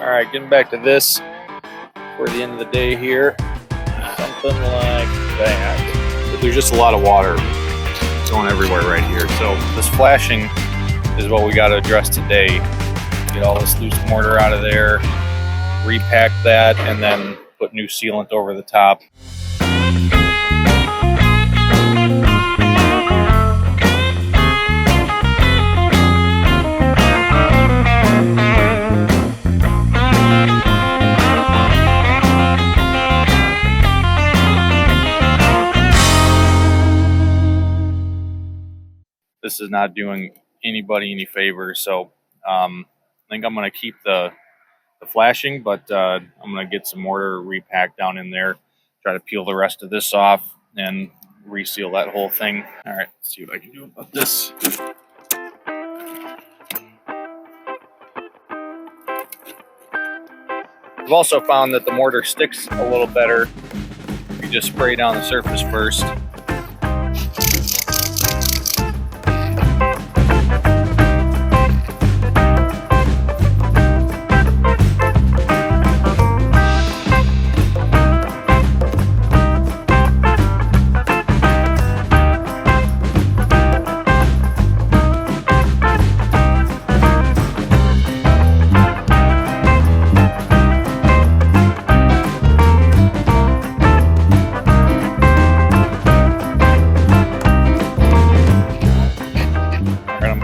Alright, getting back to this for the end of the day here. Something like that. But there's just a lot of water going everywhere right here. So this flashing is what we got to address today. Get all this loose mortar out of there, repack that, and then put new sealant over the top. This is not doing anybody any favors, so I think I'm going to keep the flashing, but I'm going to get some mortar repacked down in there, try to peel the rest of this off, and reseal that whole thing. All right, let's see what I can do about this. I've also found that the mortar sticks a little better if you just spray down the surface first.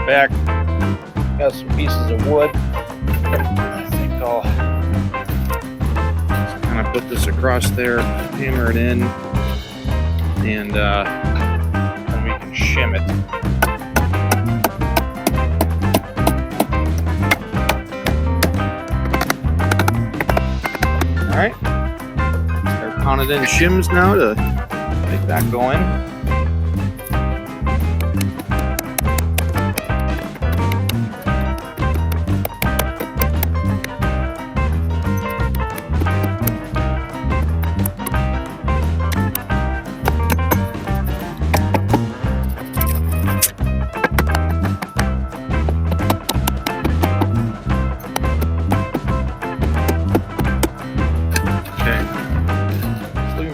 Back, got some pieces of wood. I think I'll just kind of put this across there, hammer it in, and then we can shim it. All right, start pounding in shims now to get that going.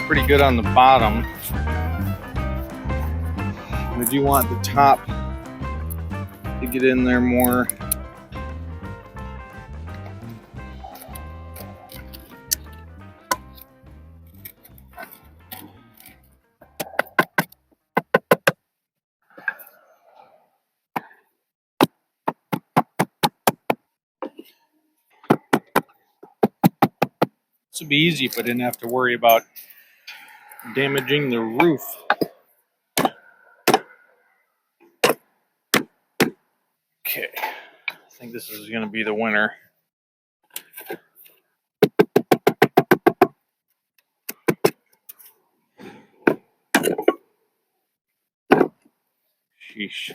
Pretty good on the bottom. I do want the top to get in there more. This would be easy if I didn't have to worry about damaging the roof. Okay, I think this is going to be the winner. Sheesh.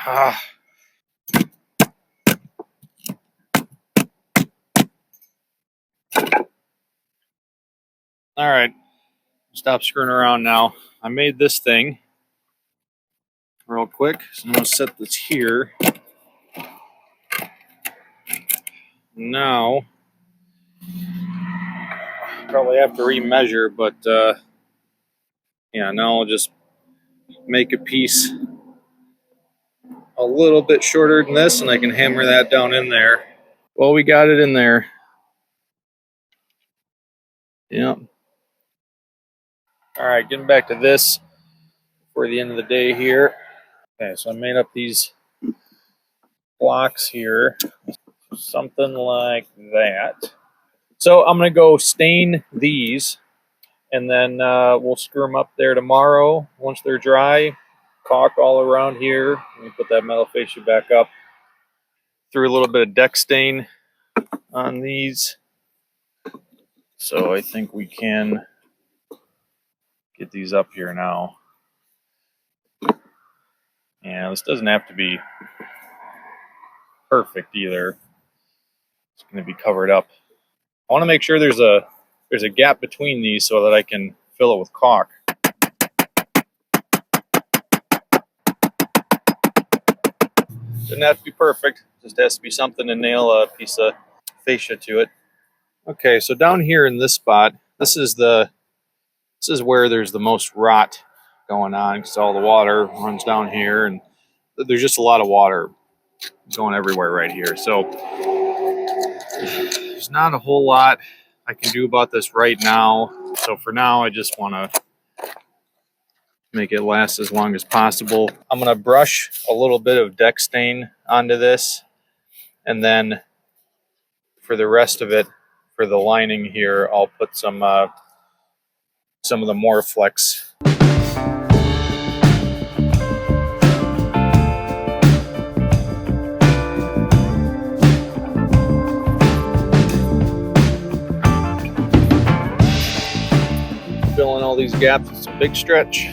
Ah. All right, stop screwing around now. I made this thing real quick, so I'm going to set this here. Now, probably have to remeasure, but yeah, now I'll just make a piece a little bit shorter than this, and I can hammer that down in there. Well, we got it in there. Yep. All right, getting back to this for the end of the day here. Okay, so I made up these blocks here, something like that. So I'm going to go stain these, and then we'll screw them up there tomorrow once they're dry. Caulk all around here. Let me put that metal fascia back up. Threw a little bit of deck stain on these. So I think we can get these up here now. Yeah, this doesn't have to be perfect either. It's going to be covered up I want to make sure there's a gap between these so that I can fill it with caulk. Doesn't have to be perfect, just has to be something to nail a piece of fascia to it. Okay, so down here in this spot, this is where there's the most rot going on because all the water runs down here, and there's just a lot of water going everywhere right here. So there's not a whole lot I can do about this right now. So for now, I just want to make it last as long as possible. I'm going to brush a little bit of deck stain onto this, and then for the rest of it, for the lining here, I'll put some of the Moreflex. Filling all these gaps with some big stretch.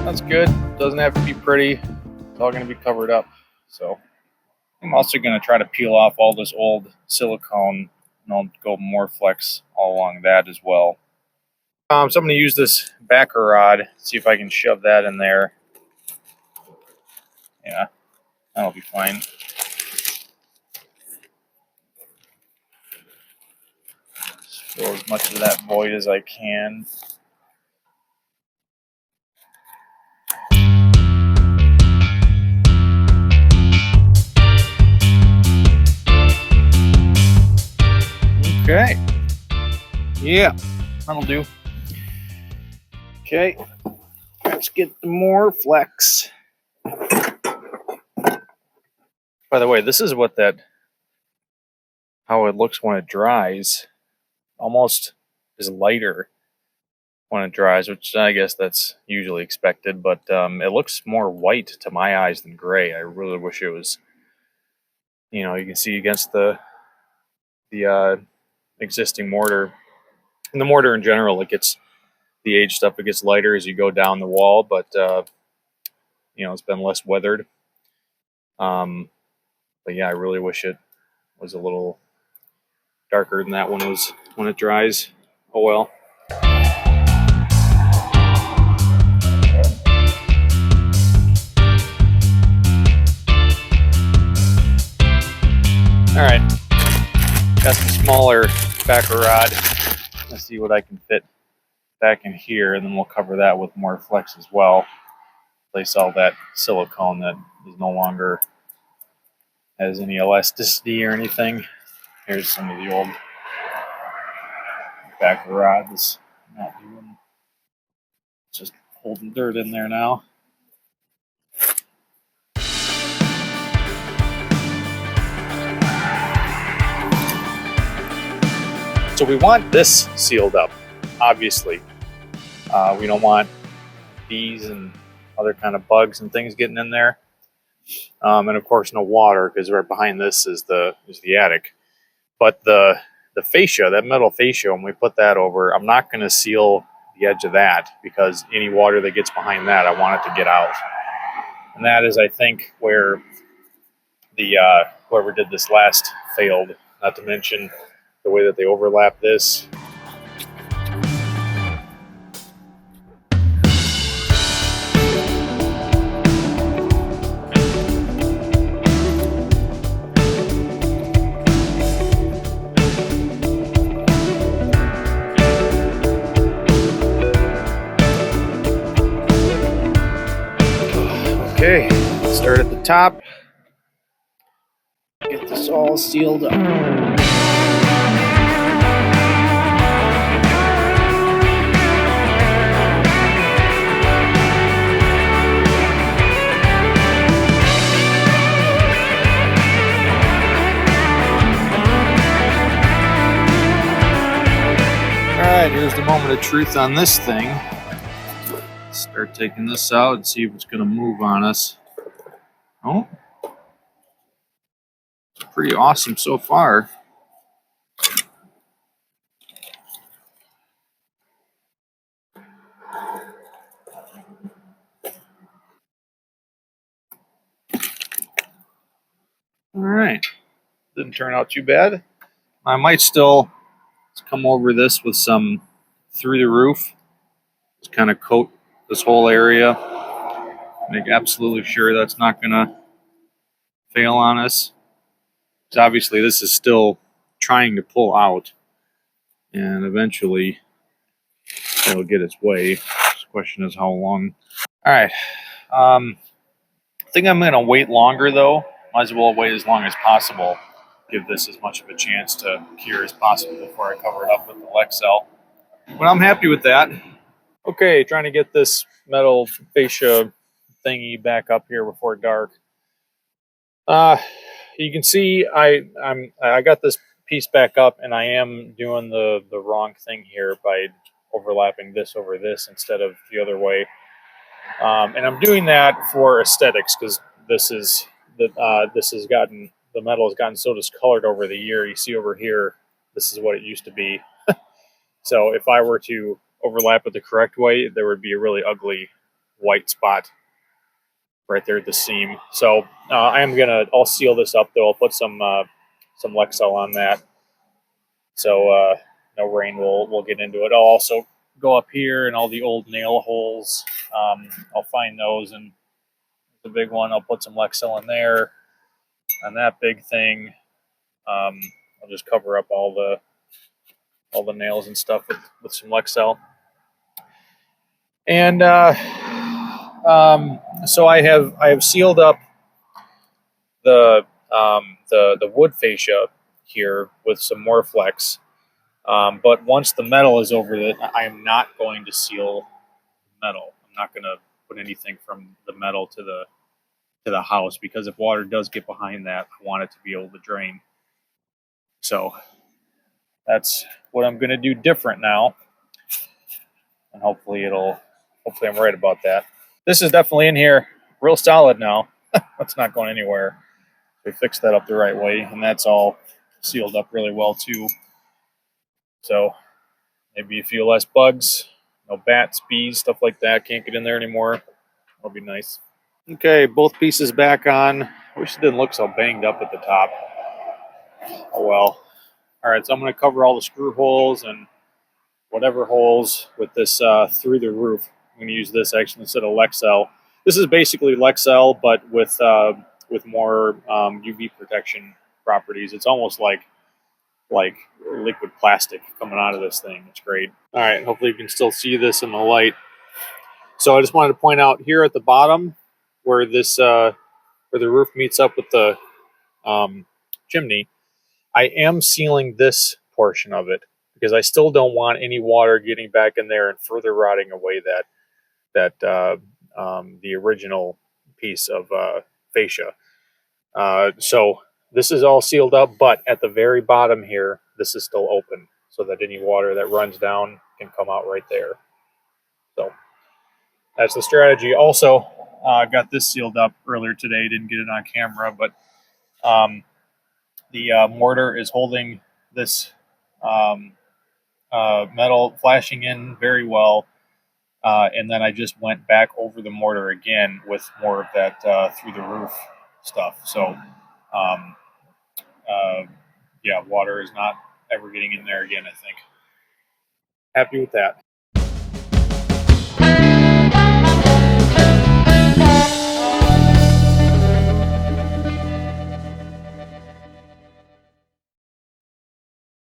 That's good. Doesn't have to be pretty. It's all going to be covered up. So I'm also going to try to peel off all this old silicone, and I'll go Moreflex all along that as well. So I'm going to use this backer rod, see if I can shove that in there. Yeah, that'll be fine. Just fill as much of that void as I can. Okay. Yeah, that'll do. Okay, let's get the Moreflex. By the way, this is how it looks when it dries. Almost is lighter when it dries, which I guess that's usually expected, but it looks more white to my eyes than gray. I really wish it was, you can see against the existing mortar. And the mortar in general, the aged stuff, it gets lighter as you go down the wall, but it's been less weathered. But yeah, I really wish it was a little darker than that when it dries. Oh well. All right, got the smaller backer rod. Let's see what I can fit back in here, and then we'll cover that with Moreflex as well. Place all that silicone that is no longer has any elasticity or anything. Here's some of the old backer rods. Not doing, just holding dirt in there now. So we want this sealed up, obviously. We don't want bees and other kind of bugs and things getting in there. And of course no water, because right behind this is the attic. But the fascia, that metal fascia, when we put that over, I'm not going to seal the edge of that, because any water that gets behind that, I want it to get out. And that is, I think, where the whoever did this last failed, not to mention the way that they overlap this. Okay, start at the top. Get this all sealed up. Alright, here's the moment of truth on this thing. Start taking this out and see if it's going to move on us. Oh, it's pretty awesome so far. right, didn't turn out too bad. I might still come over this with some through the roof, just kind of coat this whole area, make absolutely sure that's not gonna fail on us. Because obviously this is still trying to pull out, and eventually it'll get its way. The question is how long. All right, I think I'm gonna wait longer though. Might as well wait as long as possible. Give this as much of a chance to cure as possible before I cover it up with the Lexel. But I'm happy with that. Okay, trying to get this metal fascia thingy back up here before dark. You can see I got this piece back up, and I am doing the wrong thing here by overlapping this over this instead of the other way. And I'm doing that for aesthetics because this has gotten, the metal has gotten so discolored over the year. You see over here, this is what it used to be. So if I were to overlap it the correct way, there would be a really ugly white spot right there at the seam. So I'll seal this up though. I'll put some Lexel on that, so no rain will get into it. I'll also go up here and all the old nail holes. I'll find those, and the big one, I'll put some Lexel in there. On that big thing, I'll just cover up all the nails and stuff with some Lexel. And so I have sealed up the wood fascia here with some more Flex. But once the metal is over it, I am not going to seal metal. I'm not going to put anything from the metal to the house, because if water does get behind that, I want it to be able to drain. So that's what I'm going to do different now, and hopefully I'm right about that. This is definitely in here real solid now. That's not going anywhere. We fixed that up the right way, and that's all sealed up really well too. So maybe a few less bugs, no bats, bees, stuff like that can't get in there anymore. That'll be nice. Okay, both pieces back on. I wish it didn't look so banged up at the top. Oh well. All right, so I'm going to cover all the screw holes and whatever holes with this through the roof. I'm going to use this actually instead of Lexel. This is basically Lexel, but with more UV protection properties. It's almost like liquid plastic coming out of this thing. It's great. All right, hopefully you can still see this in the light. So I just wanted to point out here at the bottom where this where the roof meets up with the chimney, I am sealing this portion of it because I still don't want any water getting back in there and further rotting away the original piece of fascia. So this is all sealed up, but at the very bottom here, this is still open so that any water that runs down can come out right there. So that's the strategy. Also, got this sealed up earlier today. Didn't get it on camera, but the mortar is holding this metal flashing in very well. And then I just went back over the mortar again with more of that through the roof stuff. So, yeah, water is not ever getting in there again, I think. Happy with that.